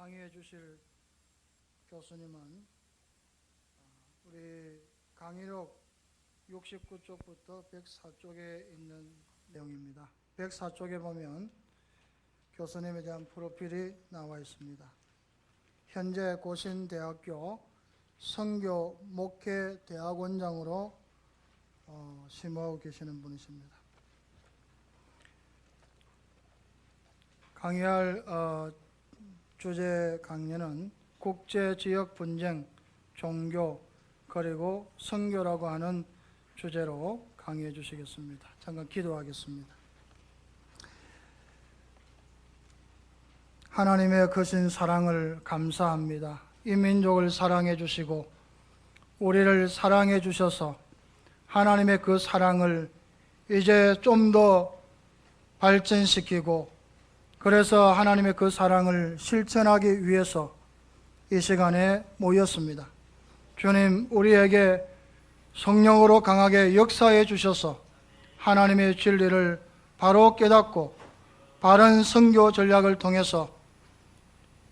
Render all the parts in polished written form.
강의해 주실 교수님은 우리 강의록 69쪽부터 104쪽에 있는 내용입니다. 104쪽에 보면 교수님에 대한 프로필이 나와 있습니다. 현재 고신대학교 선교 목회 대학원장으로 심호하고 계시는 분이십니다. 강의할 주제 강연은 국제지역 분쟁, 종교, 그리고 선교라고 하는 주제로 강의해 주시겠습니다. 잠깐 기도하겠습니다. 하나님의 크신 사랑을 감사합니다. 이 민족을 사랑해 주시고 우리를 사랑해 주셔서 하나님의 그 사랑을 이제 좀 더 발전시키고 그래서 하나님의 그 사랑을 실천하기 위해서 이 시간에 모였습니다. 주님, 우리에게 성령으로 강하게 역사해 주셔서 하나님의 진리를 바로 깨닫고 바른 선교 전략을 통해서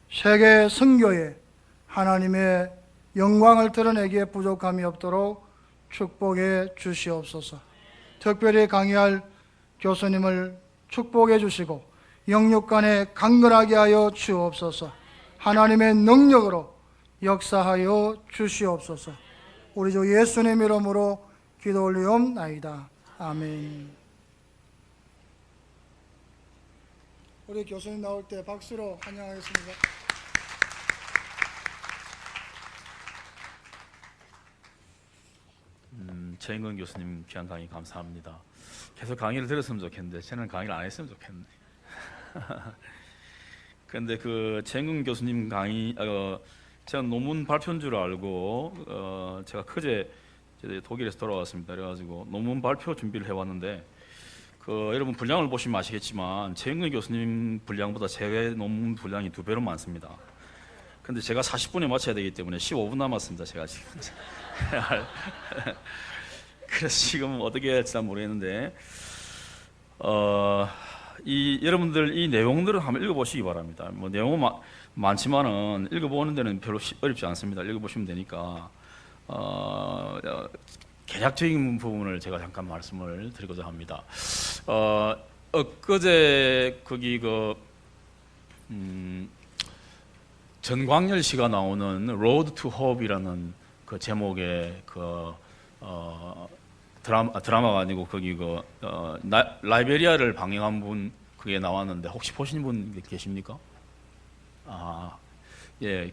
세계 선교에 하나님의 영광을 드러내기에 부족함이 없도록 축복해 주시옵소서. 특별히 강의할 교수님을 축복해 주시고 영육간에 강건하게 하여 주옵소서. 하나님의 능력으로 역사하여 주시옵소서. 우리 주 예수님 이름으로 기도 올리옵나이다. 아멘. 우리 교수님 나올 때 박수로 환영하겠습니다. 최인근 교수님 귀한 강의 감사합니다. 계속 강의를 들었으면 좋겠는데 저는 강의를 안 했으면 좋겠네. 그런데 그 최인근 교수님 강의 제가 논문 발표인 줄 알고 제가 그제 독일에서 돌아왔습니다. 그래가지고 논문 발표 준비를 해왔는데 여러분 분량을 보시면 아시겠지만 최인근 교수님 분량보다 제 논문 분량이 2배로 많습니다. 근데 제가 40분에 마쳐야 되기 때문에 15분 남았습니다. 제가 지금 그래서 지금 어떻게 할지 모르겠는데 여러분들 이 내용들을 한번 읽어보시기 바랍니다. 뭐 내용은 많지만은 읽어보는 데는 별로 어렵지 않습니다. 읽어보시면 되니까 개략적인 부분을 제가 잠깐 말씀을 드리고자 합니다. 엊그제 거기 전광열 씨가 나오는 Road to Hope이라는 그 제목의 드라마가 아니고 거기 라이베리아를 방영한 분 그게 나왔는데 혹시 보신 분 계십니까? 예,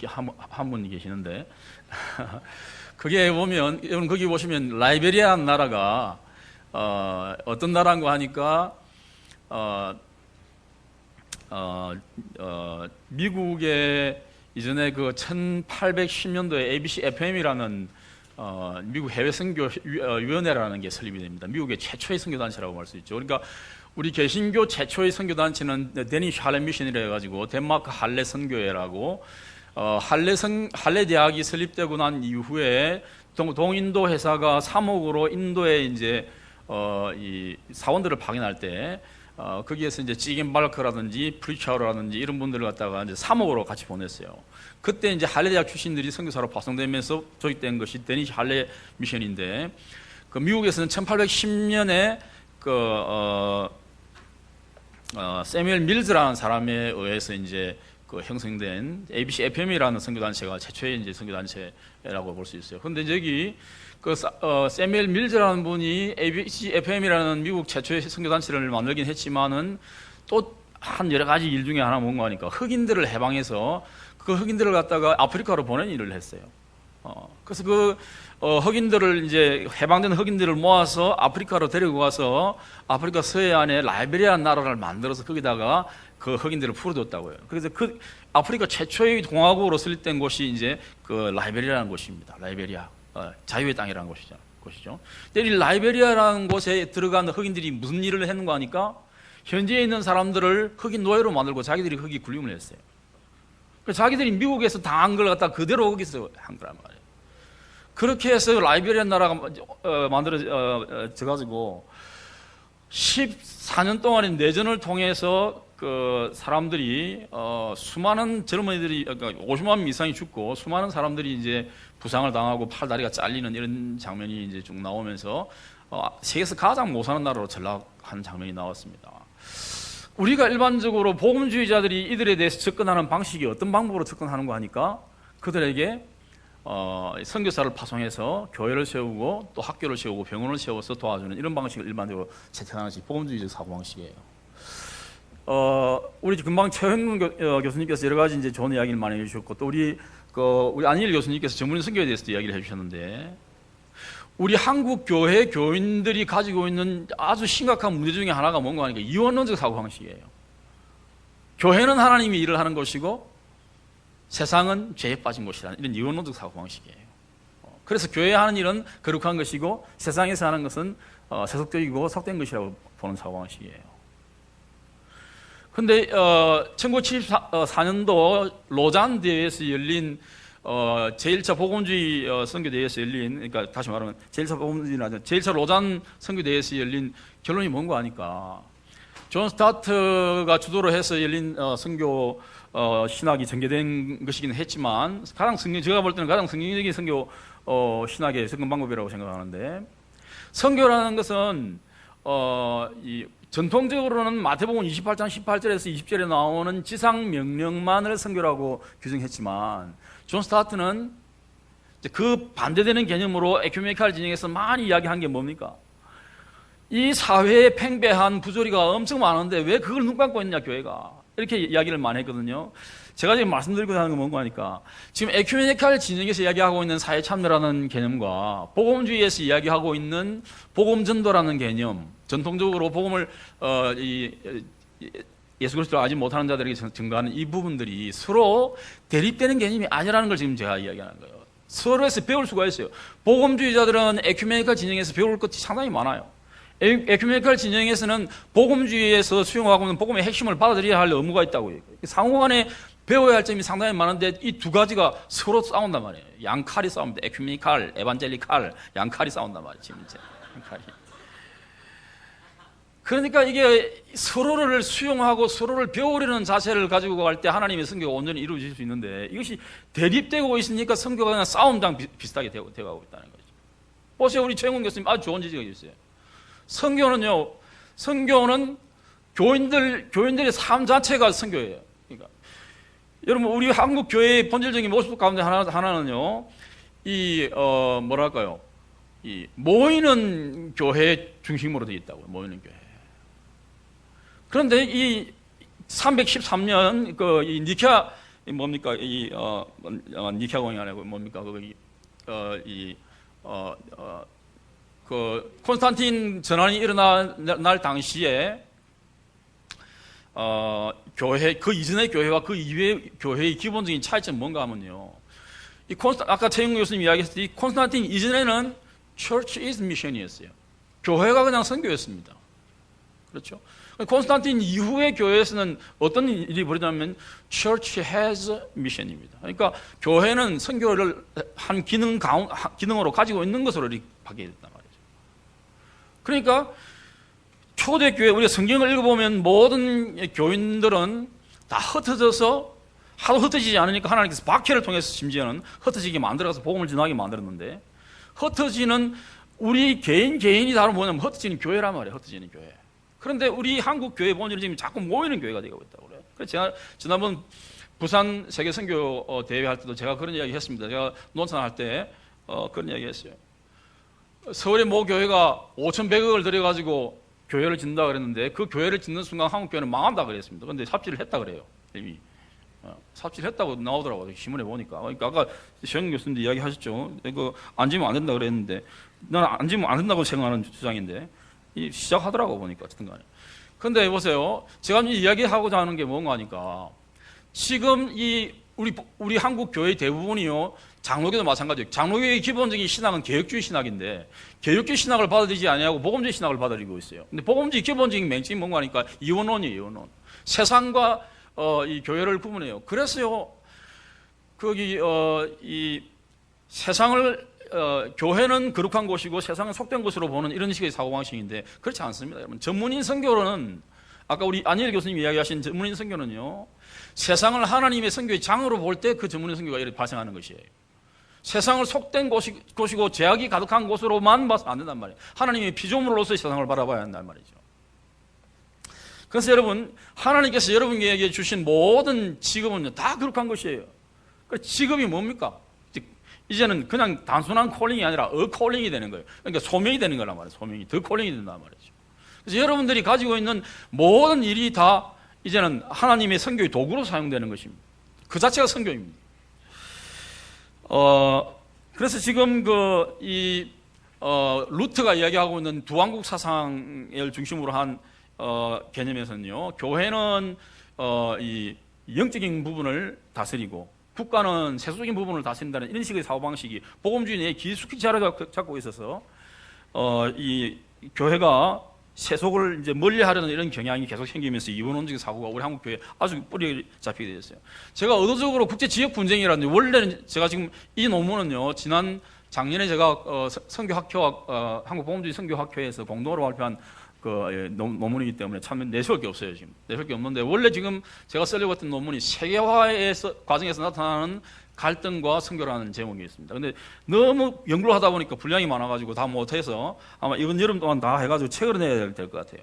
한 분이 계시는데 그게 보면 여러분 거기 보시면 라이베리아 나라가 어떤 나라인가 하니까 미국의 이전에 그 1810년도에 ABC FM이라는 미국 해외 선교 위원회라는 게 설립이 됩니다. 미국의 최초의 선교 단체라고 할 수 있죠. 그러니까 우리 개신교 최초의 선교 단체는 데니쉬 할레 미션이라 해가지고 덴마크 할레 선교회라고 할레 대학이 설립되고 난 이후에 동인도 회사가 3억으로 인도에 이제 이 사원들을 파견할 때 거기에서 이제 찌겐 발크라든지 프리차우라든지 이런 분들을 갖다가 이제 3억으로 같이 보냈어요. 그때 이제 할레 대학 출신들이 선교사로 파송되면서 조직된 것이 데니쉬 할레 미션인데 미국에서는 1810년에 세뮤엘 밀즈라는 사람에 의해서 이제 형성된 ABC FM이라는 선교단체가 최초의 이제 선교단체라고 볼 수 있어요. 그런데 여기 세뮤엘 밀즈라는 분이 ABC FM이라는 미국 최초의 선교단체를 만들긴 했지만은 또 한 여러 가지 일 중에 하나 뭔가 하니까 흑인들을 해방해서 그 흑인들을 갖다가 아프리카로 보낸 일을 했어요. 그래서 흑인들을 이제 해방된 흑인들을 모아서 아프리카로 데리고 가서 아프리카 서해안에 라이베리아 나라를 만들어서 거기다가 그 흑인들을 풀어줬다고요. 그래서 아프리카 최초의 공화국으로 설립된 곳이 이제 라이베리아라는 곳입니다. 라이베리아 자유의 땅이라는 곳이죠. 근데 이 라이베리아라는 곳에 들어간 흑인들이 무슨 일을 했는가 하니까 현지에 있는 사람들을 흑인 노예로 만들고 자기들이 흑인 군림을 했어요. 그래서 자기들이 미국에서 당한 걸 갖다 그대로 거기서 한 거란 말이에요. 그렇게 해서 라이베리아 나라가 만들어져 가지고 14년 동안의 내전을 통해서 그 사람들이 수많은 젊은이들이 그러니까 50만 명 이상이 죽고 수많은 사람들이 이제 부상을 당하고 팔다리가 잘리는 이런 장면이 이제 쭉 나오면서 세계에서 가장 못 사는 나라로 전락하는 장면이 나왔습니다. 우리가 일반적으로 복음주의자들이 이들에 대해서 접근하는 방식이 어떤 방법으로 접근하는가 하니까 그들에게 선교사를 파송해서 교회를 세우고 또 학교를 세우고 병원을 세워서 도와주는 이런 방식을 일반적으로 채택하는 것이 복음주의적 사고방식이에요. 우리 금방 최현근 교수님께서 여러 가지 이제 좋은 이야기를 많이 해주셨고 또 우리 안일 교수님께서 전문인 선교에 대해서도 이야기를 해주셨는데 우리 한국 교회 교인들이 가지고 있는 아주 심각한 문제 중에 하나가 뭔가 하니까 이원론적 사고방식이에요. 교회는 하나님이 일을 하는 것이고 세상은 죄에 빠진 곳이라는 이런 이원론적 사고방식이에요. 그래서 교회에 하는 일은 거룩한 것이고 세상에서 하는 것은 세속적이고 속된 것이라고 보는 사고방식이에요. 그런데 1974년도 로잔 대회에서 열린 제1차 복음주의 선교대회에서 열린, 그러니까 다시 말하면 제1차 복음주의는 아니라 제1차 로잔 선교대회에서 열린 결론이 뭔가 하니까 존 스타트가 주도로 해서 열린 선교 신학이 전개된 것이긴 했지만 제가 볼 때는 가장 성경적인 선교 신학의 접근 방법이라고 생각하는데 선교라는 것은 전통적으로는 마태복음 28장 18절에서 20절에 나오는 지상 명령만을 선교라고 규정했지만 존 스타트는 그 반대되는 개념으로 에큐메니칼 진영에서 많이 이야기한 게 뭡니까? 이 사회에 팽배한 부조리가 엄청 많은데 왜 그걸 눈 감고 있느냐 교회가 이렇게 이야기를 많이 했거든요. 제가 지금 말씀드리고 하는 건 뭔가 하니까 지금 에큐메니칼 진영에서 이야기하고 있는 사회 참여라는 개념과 복음주의에서 이야기하고 있는 복음 전도라는 개념, 전통적으로 복음을 예수 그리스도를 알지 못하는 자들에게 증거하는 이 부분들이 서로 대립되는 개념이 아니라는 걸 지금 제가 이야기하는 거예요. 서로에서 배울 수가 있어요. 복음주의자들은 에큐메니칼 진영에서 배울 것이 상당히 많아요. 에큐메니칼 진영에서는 복음주의에서 수용하고 있는 복음의 핵심을 받아들여야 할 의무가 있다고 해요. 상호간에 배워야 할 점이 상당히 많은데 이 두 가지가 서로 싸운단 말이에요. 양칼이 싸웁니다. 에큐메니칼, 에반젤리칼, 양칼이 싸운단 말이에요. 지금 이제 양칼이. 그러니까 이게 서로를 수용하고 서로를 배우려는 자세를 가지고 갈 때 하나님의 선교가 온전히 이루어질 수 있는데 이것이 대립되고 있으니까 선교가 그냥 싸움장 비슷하게 되어가고 있다는 거죠. 보세요. 우리 최영훈 교수님 아주 좋은 지적이 있어요. 선교는 교인들의 삶 자체가 선교예요. 그러니까 여러분 우리 한국 교회의 본질적인 모습 가운데 하나는요, 이 모이는 교회 중심으로 되어 있다고요. 모이는 교회. 그런데 이 313년 이 니케아 뭡니까 니케아 공의 아니고 뭡니까 콘스탄틴 전환이 일어날 당시에 교회 그 이전의 교회와 그 이후의 교회의 기본적인 차이점은 뭔가 하면요. 아까 최영 교수님 이야기했듯이 콘스탄틴 이전에는 Church is mission이었어요. 교회가 그냥 선교였습니다. 그렇죠? 콘스탄틴 이후의 교회에서는 어떤 일이 벌어지냐면 Church has mission입니다. 그러니까 교회는 선교를 한 기능으로 가지고 있는 것으로 이렇게 바뀌게 됐단 말이죠. 그러니까 초대교회 우리가 성경을 읽어보면 모든 교인들은 다 흩어져서 하도 흩어지지 않으니까 하나님께서 박해를 통해서 심지어는 흩어지게 만들어서 복음을 전하게 만들었는데 흩어지는 우리 개인이 다른 뭐냐면 흩어지는 교회란 말이에요. 흩어지는 교회. 그런데 우리 한국 교회 본질은 지금 자꾸 모이는 교회가 되고 있다고 그래요. 그래서 제가 지난번 부산 세계 선교 대회 할 때도 제가 그런 이야기 했습니다. 제가 논산할 때 그런 이야기 했어요. 서울의 모 교회가 5,100억을 들여가지고 교회를 짓는다 그랬는데 그 교회를 짓는 순간 한국 교회는 망한다 그랬습니다. 그런데 삽질을 했다 그래요. 이미 삽질했다고 나오더라고요. 신문에 보니까. 그러니까 아까 최영 교수님도 이야기하셨죠. 이거 안 지면 안 된다 그랬는데 나는 안 지면 안 된다고 생각하는 주장인데 시작하더라고 보니까 어쨌든 간에. 그런데 보세요. 제가 이야기하고자 하는 게 뭔가 하니까 지금 우리 한국 교회 대부분이요. 장로교도 마찬가지예요. 장로교의 기본적인 신학은 개혁주의 신학인데 개혁주의 신학을 받아들이지 아니하고 복음주의 신학을 받아들이고 있어요. 근데 복음주의 기본적인 맹점이 뭔가 하니까 이원론이에요. 이원론. 세상과 이 교회를 구분해요. 그래서요. 이 세상을 교회는 거룩한 곳이고 세상은 속된 곳으로 보는 이런 식의 사고방식인데 그렇지 않습니다. 여러분. 전문인 선교로는 아까 우리 안희일 교수님 이야기하신 전문인 선교는요, 세상을 하나님의 선교의 장으로 볼 때 그 전문인 선교가 이렇게 발생하는 것이에요. 세상을 속된 곳이고 죄악이 가득한 곳으로만 봐서 안 된단 말이에요. 하나님의 피조물로서 세상을 바라봐야 한단 말이죠. 그래서 여러분, 하나님께서 여러분에게 주신 모든 직업은 다 그렇게 한 것이에요. 그 직업이 뭡니까? 이제는 그냥 단순한 콜링이 아니라 콜링이 되는 거예요. 그러니까 소명이 되는 거란 말이에요. 소명이 더 콜링이 된단 말이죠. 그래서 여러분들이 가지고 있는 모든 일이 다 이제는 하나님의 선교의 도구로 사용되는 것입니다. 그 자체가 선교입니다. 그래서 지금 루트가 이야기하고 있는 두왕국 사상을 중심으로 한 개념에서는요, 교회는 이 영적인 부분을 다스리고 국가는 세속적인 부분을 다스린다는 이런 식의 사고방식이 복음주의 내에 깊숙이 자리 잡고 있어서 이 교회가 세속을 이제 멀리하려는 이런 경향이 계속 생기면서 이원론적인 사고가 우리 한국 교회에 아주 뿌리 잡히게 되었어요. 제가 의도적으로 국제 지역 분쟁이라든지, 원래는 제가 지금 이 논문은요, 작년에 제가 선교학회와 한국 복음주의 선교학회에서 공동으로 발표한 논문이기 때문에 참 내세울 게 없어요. 지금 내세울 게 없는데, 원래 지금 제가 쓰려고 했던 논문이 세계화의 과정에서 나타나는 갈등과 선교라는 제목이 있습니다. 근데 너무 연구를 하다 보니까 분량이 많아가지고 다 못해서 아마 이번 여름 동안 다 해가지고 책을 내야 될 것 같아요.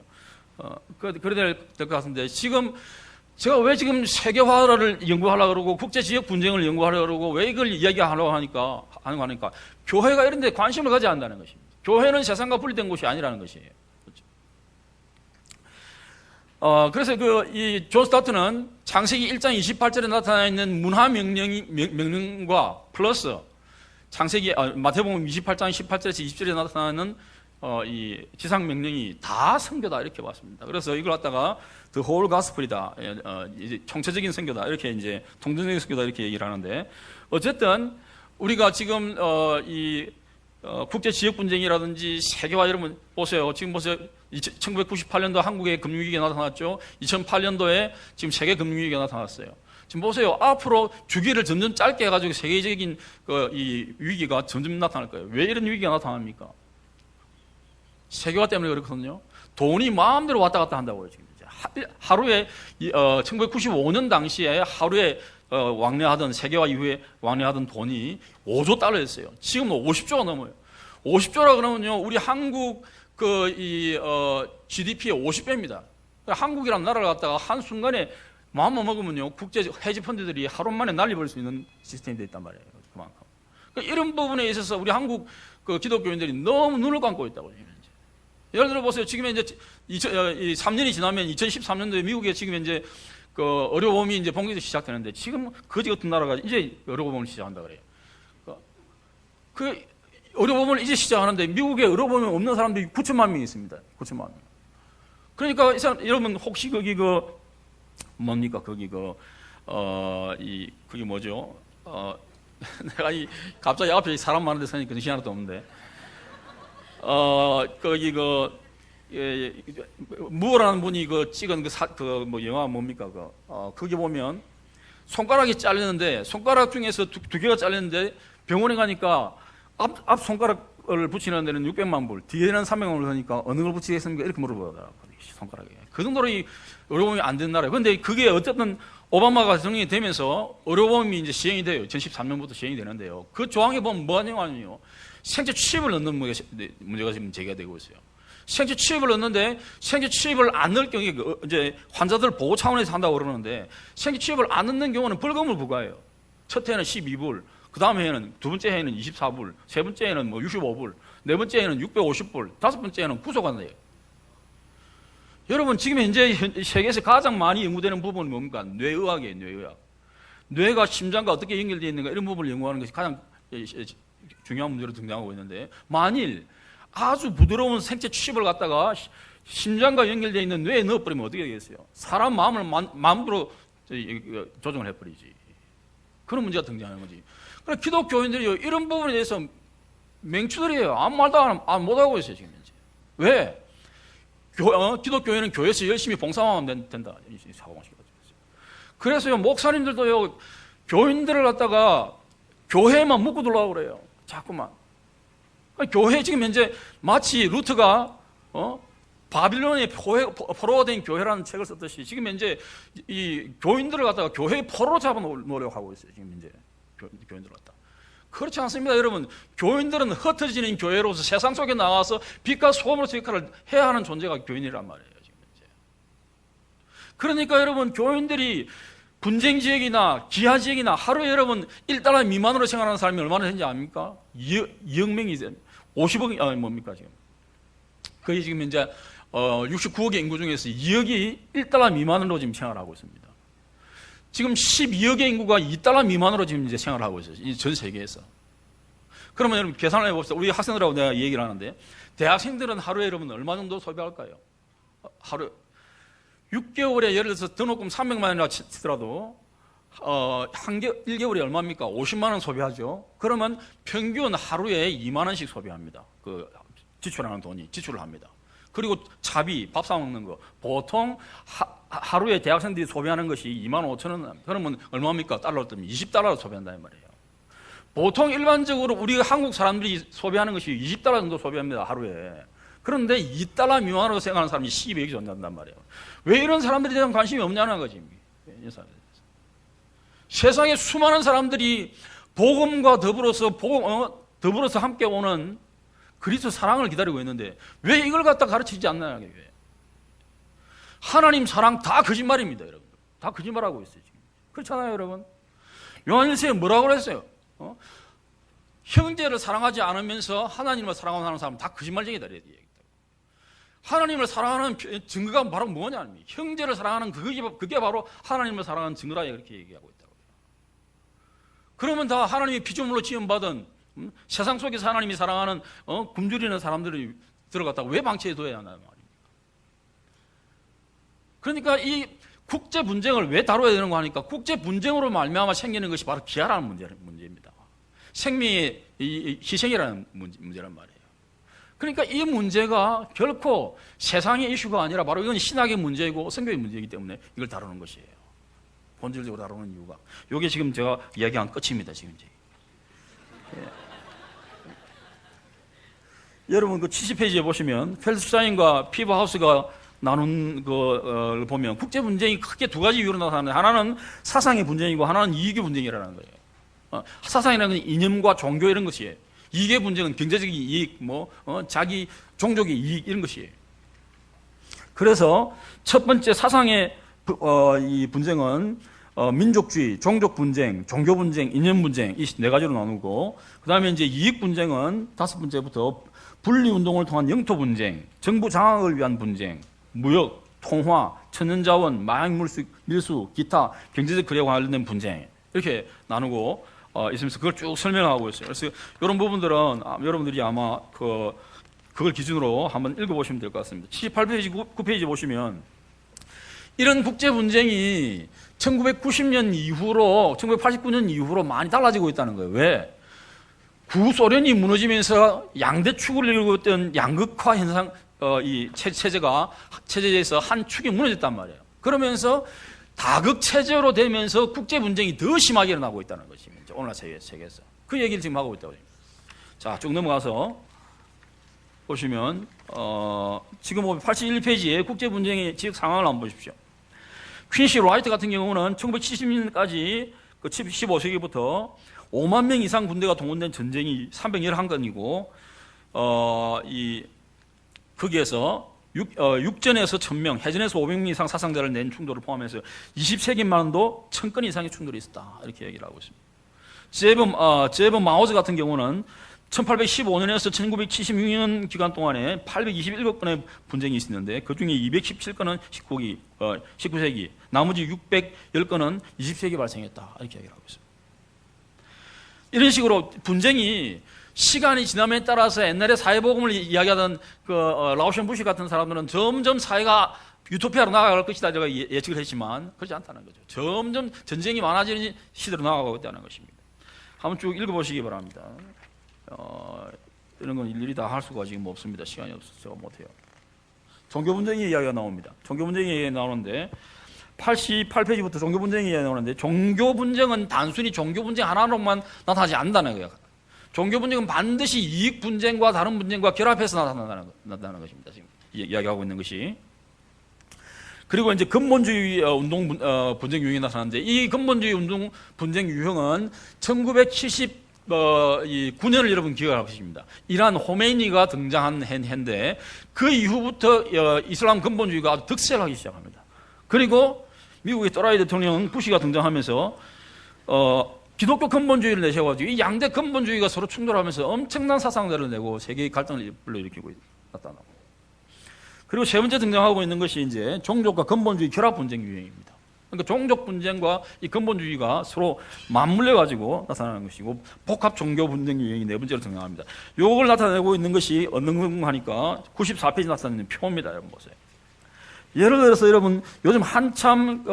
그래야 될 것 같은데, 지금 제가 왜 지금 세계화를 연구하려고 그러고 국제 지역 분쟁을 연구하려고 그러고 왜 이걸 이야기하려고 하니까 교회가 이런 데 관심을 가져야 한다는 것입니다. 교회는 세상과 분리된 곳이 아니라는 것이에요. 그래서 이 존 스타트는 창세기 1장 28절에 나타나 있는 문화 명령과 플러스 창세기 마태복음 28장 18절에서 20절에 나타나는 이 지상 명령이 다 선교다 이렇게 봤습니다. 그래서 이걸 갖다가 the whole gospel이다, 이제 총체적인 선교다 이렇게 이제 통전적인 선교다 이렇게 얘기를 하는데, 어쨌든 우리가 지금 국제 지역 분쟁이라든지 세계화, 여러분 보세요. 지금 보세요. 1998년도 한국의 금융위기가 나타났죠. 2008년도에 지금 세계 금융위기가 나타났어요. 지금 보세요. 앞으로 주기를 점점 짧게 해가지고 세계적인 이 위기가 점점 나타날 거예요. 왜 이런 위기가 나타납니까? 세계화 때문에 그렇거든요. 돈이 마음대로 왔다 갔다 한다고요. 지금 하루에 1995년 당시에 하루에 왕래하던, 세계화 이후에 왕래하던 돈이 5조 달러였어요. 지금은 50조가 넘어요. 50조라 그러면요, 우리 한국 GDP의 50배입니다. 한국이라는 나라를 갖다가 한순간에 마음만 먹으면요, 국제 헤지 펀드들이 하루 만에 난리버릴 수 있는 시스템이 됐단 말이에요. 그만큼. 그러니까 이런 부분에 있어서 우리 한국 기독교인들이 너무 눈을 감고 있다고. 예를 들어 보세요. 지금 이제 3년이 지나면 2013년도에 미국에 지금 이제 의료보험이 이제 본격적으로 시작되는데, 지금 거지 같은 나라가 이제 의료보험을 시작한다 그래요. 의료보험을 이제 시작하는데 미국에 의료보험이 없는 사람들이 9천만 명이 있습니다. 9천만 명. 그러니까 이 사람, 여러분 혹시 거기 뭡니까? 거기 그게 뭐죠? 내가 갑자기 앞에 사람 많은 데 서니까 정신 하나도 없는데, 거기 무어라는 분이 찍은 영화 뭡니까? 거기 보면 손가락이 잘렸는데, 손가락 중에서 두 개가 잘렸는데 병원에 가니까 앞 손가락을 붙이는 데는 600만 불, 뒤에는 300만 불 하니까 어느 걸 붙이겠습니까? 이렇게 물어보더라고요. 손가락에. 그 정도로 의료보험이 안 된 나라예요. 그런데 그게 어쨌든 오바마가 정리이 되면서 의료보험이 이제 시행이 돼요. 2013년부터 시행이 되는데요. 그 조항에 보면 뭐가 내용이냐면요, 생체 칩을 넣는 문제가 지금 제기가 되고 있어요. 생체 칩을 넣는데, 생체 칩을 안 넣을 경우에 이제 환자들 보호 차원에서 한다고 그러는데, 생체 칩을 안 넣는 경우는 벌금을 부과해요. 첫 해는 12불, 그 다음 해에는, 두 번째 해에는 24불, 세 번째 해에는 65불, 네 번째 해에는 650불, 다섯 번째 해에는 구속가 돼요. 여러분, 지금 현재 세계에서 가장 많이 연구되는 부분은 뭡니까? 뇌의학이에요, 뇌의학. 뇌가 심장과 어떻게 연결되어 있는가, 이런 부분을 연구하는 것이 가장 중요한 문제로 등장하고 있는데, 만일 아주 부드러운 생체 칩을 갖다가 심장과 연결되어 있는 뇌에 넣어버리면 어떻게 되겠어요? 사람 마음을 마음대로 조정을 해버리지. 그런 문제가 등장하는 거지. 그래서 기독교인들이 이런 부분에 대해서 맹추들이에요. 아무 말도 못하고 있어요, 지금 현재. 왜? 기독교인은 교회에서 열심히 봉사하면 된다. 이 사고방식이 가지고 있어요. 그래서요, 목사님들도요, 교인들을 갖다가 교회에만 묶고 들어가고 그래요. 자꾸만. 교회 지금 현재 마치 루트가 바빌론의 포로가 된 교회라는 책을 썼듯이 지금 현재 이 교인들을 갖다가 교회의 포로로 잡아놓으려고 하고 있어요. 지금 현재 교인들을 갖다. 그렇지 않습니다, 여러분. 교인들은 흩어지는 교회로서 세상 속에 나와서 빛과 소금으로서 역할을 해야 하는 존재가 교인이란 말이에요. 지금 현재. 그러니까 여러분, 교인들이 분쟁 지역이나 기하 지역이나 하루에 여러분 1달러 미만으로 생활하는 사람이 얼마나 되는지 압니까? 2억 명이 50억 뭡니까 지금? 거의 지금 현재 69억의 인구 중에서 2억이 1달러 미만으로 지금 생활하고 있습니다. 지금 12억의 인구가 2달러 미만으로 지금 이제 생활하고 있어요. 전 세계에서. 그러면 여러분 계산을 해봅시다. 우리 학생들하고 내가 얘기를 하는데 대학생들은 하루에 여러분 얼마 정도 소비할까요? 하루 6개월에 예를 들어서 등록금 300만 원이라 치더라도 1개월에 얼마입니까? 50만 원 소비하죠. 그러면 평균 하루에 2만 원씩 소비합니다. 그 지출하는 돈이 지출을 합니다. 그리고 차비, 밥 사 먹는 거 보통 하루에 대학생들이 소비하는 것이 2만 5천 원. 그러면 얼마입니까? 달러로 뜨면 20달러로 소비한다는 말이에요. 보통 일반적으로 우리 한국 사람들이 소비하는 것이 20달러 정도 소비합니다. 하루에. 그런데 2달러 미만으로 생각하는 사람이 12억이 존재한단 말이에요. 왜 이런 사람들에 대한 관심이 없냐는 거지. 세상에 수많은 사람들이 복음과 더불어서 함께 오는 그리스도 사랑을 기다리고 있는데 왜 이걸 갖다 가르치지 않나요? 왜? 하나님 사랑 다 거짓말입니다, 여러분. 다 거짓말하고 있어요, 지금. 그렇잖아요, 여러분. 요한일서에 뭐라고 그랬어요? 형제를 사랑하지 않으면서 하나님을 사랑하는 사람은 다 거짓말쟁이다, 이렇게 얘기했다고. 하나님을 사랑하는 증거가 바로 뭐냐? 형제를 사랑하는 그게 바로 하나님을 사랑하는 증거라 이렇게 얘기하고 있다고. 그러면 다 하나님의 피조물로 지음받은 세상 속에서 하나님이 사랑하는 굶주리는 사람들이 들어갔다고 왜 방치해둬야 하나요? 그러니까 이 국제 분쟁을 왜 다뤄야 되는 거 하니까 국제 분쟁으로 말미암아 생기는 것이 바로 기아라는 문제입니다. 생명의 희생이라는 문제란 말이에요. 그러니까 이 문제가 결코 세상의 이슈가 아니라 바로 이건 신학의 문제이고 성경의 문제이기 때문에 이걸 다루는 것이에요. 본질적으로 다루는 이유가. 이게 지금 제가 이야기한 끝입니다. 지금 이제. 여러분 그 70페이지에 보시면 펠스슈타인과 피버하우스가 나눈 걸 보면 국제 분쟁이 크게 두 가지 이유로 나타나는데 하나는 사상의 분쟁이고 하나는 이익의 분쟁이라는 거예요. 사상이라는 건 이념과 종교 이런 것이에요. 이익의 분쟁은 경제적인 이익, 자기 종족의 이익 이런 것이에요. 그래서 첫 번째 사상의 이 분쟁은 민족주의, 종족 분쟁, 종교 분쟁, 이념 분쟁 이 네 가지로 나누고 그 다음에 이제 이익 분쟁은 다섯 번째부터 분리 운동을 통한 영토 분쟁, 정부 장악을 위한 분쟁, 무역, 통화, 천연자원, 마약밀수, 기타 경제적 거래와 관련된 분쟁 이렇게 나누고 있으면서 그걸 쭉 설명하고 있어요. 그래서 이런 부분들은 여러분들이 아마 그걸 기준으로 한번 읽어보시면 될 것 같습니다. 78페이지, 9페이지 보시면 이런 국제 분쟁이 1990년 이후로 1989년 이후로 많이 달라지고 있다는 거예요. 왜? 구소련이 무너지면서 양대 축을 이루고 있던 양극화 현상 이 체제에서 한 축이 무너졌단 말이에요. 그러면서 다극 체제로 되면서 국제 분쟁이 더 심하게 일어나고 있다는 것입니다. 오늘날 세계에서 그 얘기를 지금 하고 있다고. 자, 쭉 넘어가서 보시면 지금 81페이지에 국제 분쟁의 지역 상황을 한번 보십시오. 퀸시 라이트 같은 경우는 1970년까지 그 15세기부터 5만 명 이상 군대가 동원된 전쟁이 311건이고 거기에서 육전에서 1000명, 해전에서 500명 이상 사상자를 낸 충돌을 포함해서 20세기만도 1000건 이상의 충돌이 있었다. 이렇게 얘기를 하고 있습니다. 제브 마우즈 같은 경우는 1815년에서 1976년 기간 동안에 827건의 분쟁이 있었는데 그 중에 217건은 19세기, 나머지 610건은 20세기 발생했다. 이렇게 얘기를 하고 있습니다. 이런 식으로 분쟁이 시간이 지남에 따라서 옛날에 사회복음을 이야기하던 라오션 부시 같은 사람들은 점점 사회가 유토피아로 나아갈 것이다 제가 예측을 했지만 그렇지 않다는 거죠. 점점 전쟁이 많아지는 시대로 나아가고 있다는 것입니다. 한번 쭉 읽어보시기 바랍니다. 이런 건 일일이 다 할 수가 지금 없습니다. 시간이 없어서 제가 못해요. 종교 분쟁의 이야기가 나옵니다. 종교 분쟁의 이야기가 나오는데 88페이지부터 종교 분쟁의 이야기가 나오는데 종교 분쟁은 단순히 종교 분쟁 하나로만 나타나지 않는다는 거예요. 종교 분쟁은 반드시 이익 분쟁과 다른 분쟁과 결합해서 나타나는 것입니다. 지금 이야기하고 있는 것이. 그리고 이제 근본주의 운동 분쟁 유형이 나타나는데, 이 근본주의 운동 분쟁 유형은 1979년을 여러분 기억할 것입니다. 이란 호메이니가 등장한 해인데, 그 이후부터 이슬람 근본주의가 아주 득세하기 시작합니다. 그리고 미국의 또라이 대통령 부시가 등장하면서 기독교 근본주의를 내세워가지고 이 양대 근본주의가 서로 충돌하면서 엄청난 사상자를 내고 세계의 갈등을 불러일으키고 나타나고. 그리고 세 번째 등장하고 있는 것이 이제 종족과 근본주의 결합 분쟁 유형입니다. 그러니까 종족 분쟁과 이 근본주의가 서로 맞물려 가지고 나타나는 것이고, 복합 종교 분쟁 유형이 네 번째로 등장합니다. 요걸 나타내고 있는 것이 어느 하니까 94페이지 나타내는 표입니다. 여러분 보세요. 예를 들어서 여러분 요즘 한참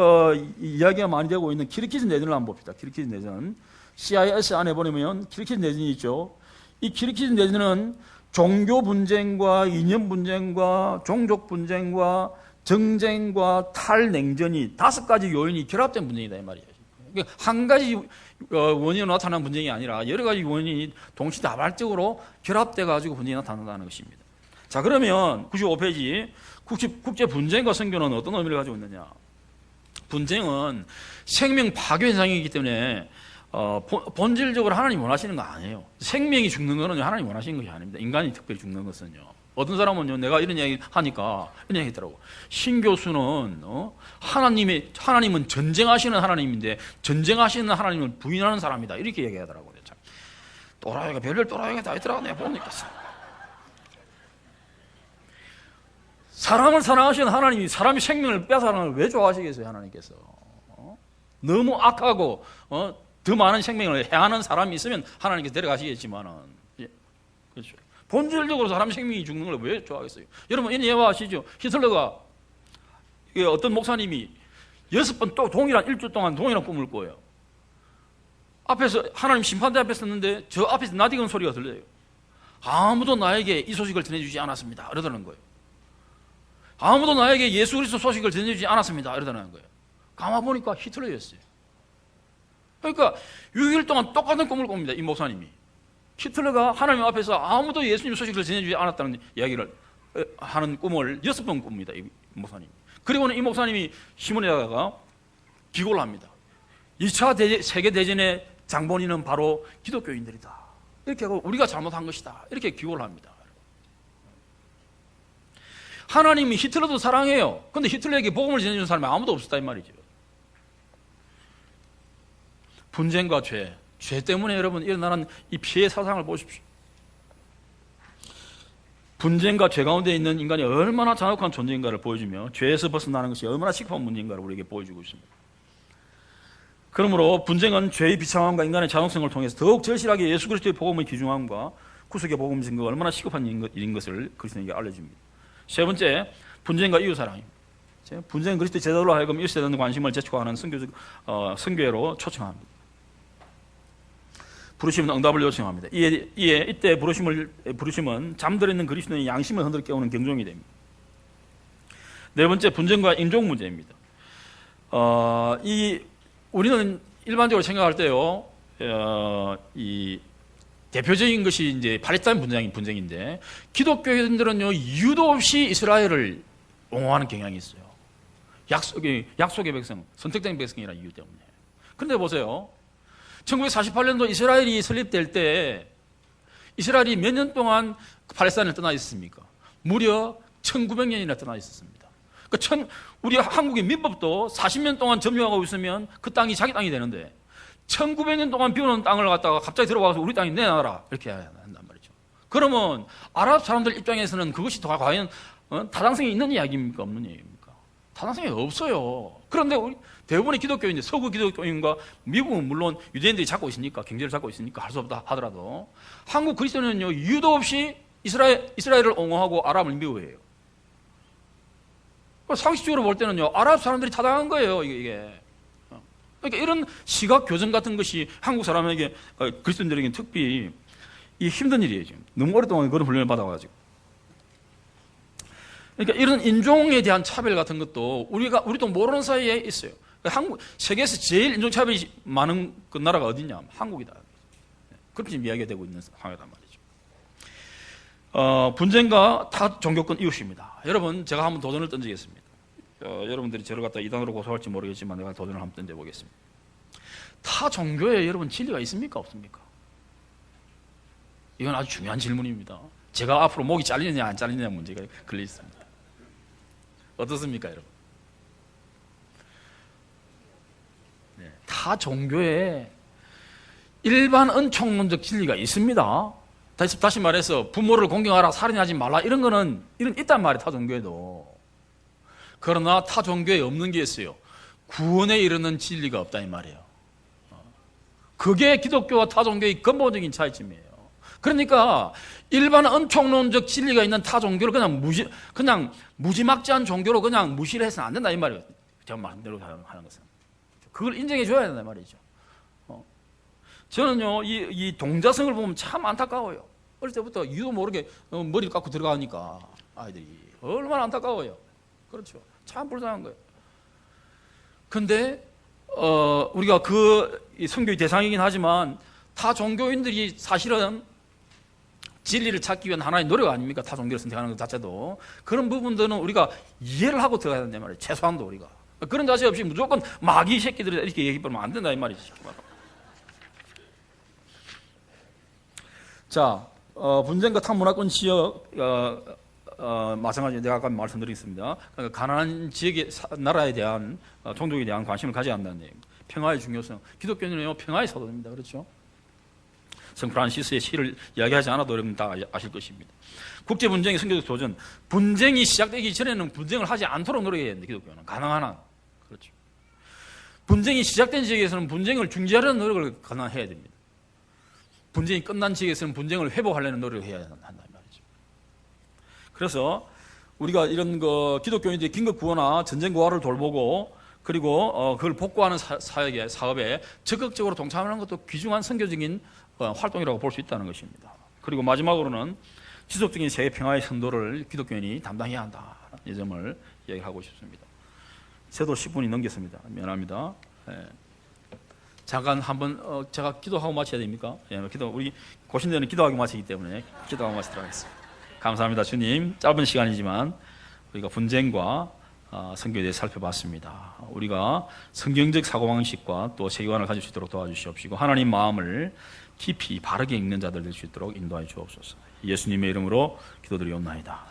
이야기가 많이 되고 있는 키르기즈 내전을 한번 봅시다. 키르기즈 내전. CIS 안에 보면 키르기즈 내전이 있죠. 이 키르기즈 내전은 종교 분쟁과 이념 분쟁과 종족 분쟁과 정쟁과 탈냉전이 5가지 요인이 결합된 분쟁이다 이 말이에요. 그러니까 한 가지 원인으로 나타난 분쟁이 아니라 여러 가지 원인이 동시다발적으로 결합돼 가지고 분쟁이 나타난다는 것입니다. 자, 그러면 95페이지 국제 분쟁과 선교는 어떤 의미를 가지고 있느냐? 분쟁은 생명 파괴 현상이기 때문에 본질적으로 하나님 원하시는 거 아니에요. 생명이 죽는 거는 하나님 원하시는 것이 아닙니다. 인간이 특별히 죽는 것은요. 어떤 사람은요, 내가 이런 이야기 하니까 이런 얘기 했더라고. 신 교수는 하나님은 전쟁하시는 하나님인데 전쟁하시는 하나님을 부인하는 사람이다. 이렇게 얘기하더라고요. 참 또라이가 별별 또라이가 다 있더라고. 내가 보니까. 사람을 사랑하시는 하나님이 사람의 생명을 뺏어가는 걸 왜 좋아하시겠어요, 하나님께서? 너무 악하고 더 많은 생명을 해하는 사람이 있으면 하나님께서 데려가시겠지만은, 예, 그렇죠. 본질적으로 사람 생명이 죽는 걸 왜 좋아하겠어요? 여러분 이해와 아시죠? 히틀러가 어떤 목사님이 6번 또 동일한 일주일 동안 동일한 꿈을 꿔요. 앞에서 하나님 심판대 앞에 섰는데 저 앞에서 나디건 소리가 들려요. 아무도 나에게 이 소식을 전해주지 않았습니다. 이러더라는 거예요. 아무도 나에게 예수 그리스도 소식을 전해주지 않았습니다. 이러더라는 거예요. 가만 보니까 히틀러였어요. 그러니까 6일 동안 똑같은 꿈을 꿉니다. 이 목사님이. 히틀러가 하나님 앞에서 아무도 예수님 소식을 전해주지 않았다는 이야기를 하는 꿈을 6번 꿉니다. 이 목사님. 그리고는 이 목사님이 신문에다가 기고를 합니다. 2차 세계대전의 장본인은 바로 기독교인들이다. 이렇게 하고 우리가 잘못한 것이다. 이렇게 기고를 합니다. 하나님이 히틀러도 사랑해요. 그런데 히틀러에게 복음을 전해주는 사람이 아무도 없었다 이 말이죠. 분쟁과 죄 때문에 여러분 일어나는 이 피해 사상을 보십시오. 분쟁과 죄 가운데 있는 인간이 얼마나 잔혹한 존재인가를 보여주며 죄에서 벗어나는 것이 얼마나 시급한 문제인가를 우리에게 보여주고 있습니다. 그러므로 분쟁은 죄의 비참함과 인간의 자동성을 통해서 더욱 절실하게 예수 그리스도의 복음의 귀중함과 구속의 복음 증거가 얼마나 시급한 일인 것을 그리스도에게 알려줍니다. 세 번째, 분쟁과 이웃사랑입니다. 분쟁은 그리스도의 제자로 하여금 이웃에 대한 관심을 제초하는 선교회로 초청합니다. 부르심은 응답을 요청합니다. 이때 부르심은 잠들어 있는 그리스도의 양심을 흔들어 깨우는 경종이 됩니다. 네 번째, 분쟁과 인종 문제입니다. 우리는 일반적으로 생각할 때요, 이 대표적인 것이 이제 팔레스타인 분쟁인데, 기독교인들은요, 이유도 없이 이스라엘을 옹호하는 경향이 있어요. 약속의 백성, 선택된 백성이라는 이유 때문에. 그런데 보세요. 1948년도 이스라엘이 설립될 때 이스라엘이 몇 년 동안 팔레스타인을 떠나 있었습니까? 무려 1900년이나 떠나 있었습니다. 그러니까 우리 한국의 민법도 40년 동안 점유하고 있으면 그 땅이 자기 땅이 되는데 1900년 동안 비워놓은 땅을 갖다가 갑자기 들어와서 우리 땅이 내놔라 이렇게 해야 한단 말이죠. 그러면 아랍 사람들 입장에서는 그것이 과연 타당성이 있는 이야기입니까? 없는 이야기입니까? 타당성이 없어요. 그런데 우리 대부분의 기독교인들, 서구 기독교인과 미국은 물론 유대인들이 잡고 있으니까, 경제를 잡고 있으니까 할 수 없다 하더라도 한국 그리스도인은요, 이유도 없이 이스라엘을 옹호하고 아랍을 미워해요. 상식적으로 볼 때는요, 아랍 사람들이 타당한 거예요, 이게. 그러니까 이런 시각 교정 같은 것이 한국 사람에게, 그리스도인들에게 특히 힘든 일이에요, 지금. 너무 오랫동안 그런 훈련을 받아가지고. 그러니까 이런 인종에 대한 차별 같은 것도 우리도 모르는 사이에 있어요. 세계에서 제일 인종차별이 많은 그 나라가 어디냐? 한국이다. 그렇게 지금 이야기가 되고 있는 상황이란 말이죠. 분쟁과 타 종교권 이웃입니다. 여러분, 제가 한번 도전을 던지겠습니다. 여러분들이 저를 갖다 이단으로 고소할지 모르겠지만 내가 도전을 한번 던져보겠습니다. 타 종교에 여러분 진리가 있습니까? 없습니까? 이건 아주 중요한 질문입니다. 제가 앞으로 목이 잘리느냐 안 잘리느냐 문제가 걸려 있습니다. 어떻습니까, 여러분? 네, 타 종교에 일반 은총론적 진리가 있습니다. 다시 말해서 부모를 공경하라, 살인하지 말라, 이런 거는 있단 말이에요, 타 종교에도. 그러나 타 종교에 없는 게 있어요. 구원에 이르는 진리가 없다 이 말이에요. 그게 기독교와 타 종교의 근본적인 차이점이에요. 그러니까 일반 은총론적 진리가 있는 타 종교를 그냥 무지막지한 종교로 그냥 무시를 해서는 안 된다 이 말이에요. 제가 말씀대로 하는 것은 그걸 인정해 줘야 된다 말이죠. 저는요 이 동자성을 보면 참 안타까워요. 어릴 때부터 이유도 모르게 머리를 깎고 들어가니까 아이들이 얼마나 안타까워요. 그렇죠. 참 불쌍한 거예요. 근데 우리가 그 선교의 대상이긴 하지만 타 종교인들이 사실은 진리를 찾기 위한 하나의 노력 아닙니까? 타 종교를 선택하는 것 자체도. 그런 부분들은 우리가 이해를 하고 들어가야 된단 말이에요. 최소한도 우리가. 그런 자세 없이 무조건 마귀 새끼들이 이렇게 얘기하면 안 된다 이 말이죠. 자, 분쟁과 탐문화권 지역 마찬가지 내가 아까 말씀드리겠습니다. 그러니까 가난한 지역의 나라에 대한 종족에 대한 관심을 가져야 한다는 얘기입니다. 평화의 중요성. 기독교는 평화의 사도입니다. 그렇죠? 성 프란시스의 시를 이야기하지 않아도 여러분 다 아실 것입니다. 국제 분쟁의 성교적 도전. 분쟁이 시작되기 전에는 분쟁을 하지 않도록 노력해야 됩니다. 기독교는 가능한 한. 그렇죠. 분쟁이 시작된 지역에서는 분쟁을 중지하려는 노력을 가능해야 됩니다. 분쟁이 끝난 지역에서는 분쟁을 회복하려는 노력을 해야 한다. 그래서 우리가 이런 기독교인들의 긴급 구호나 전쟁 고아를 돌보고 그리고 그걸 복구하는 사업에 적극적으로 동참하는 것도 귀중한 선교적인 활동이라고 볼 수 있다는 것입니다. 그리고 마지막으로는 지속적인 세계 평화의 선도를 기독교인이 담당해야 한다. 이 점을 이야기하고 싶습니다. 새도 10분이 넘겼습니다. 미안합니다. 네. 잠깐 한번 제가 기도하고 마쳐야 됩니까? 예, 우리 고신대는 기도하고 마치기 때문에 기도하고 마치도록 하겠습니다. 감사합니다. 주님, 짧은 시간이지만 우리가 분쟁과 선교에 대해 살펴봤습니다. 우리가 성경적 사고방식과 또 세계관을 가질 수 있도록 도와주시옵시고 하나님 마음을 깊이 바르게 읽는 자들 될 수 있도록 인도하여 주옵소서. 예수님의 이름으로 기도드리옵나이다.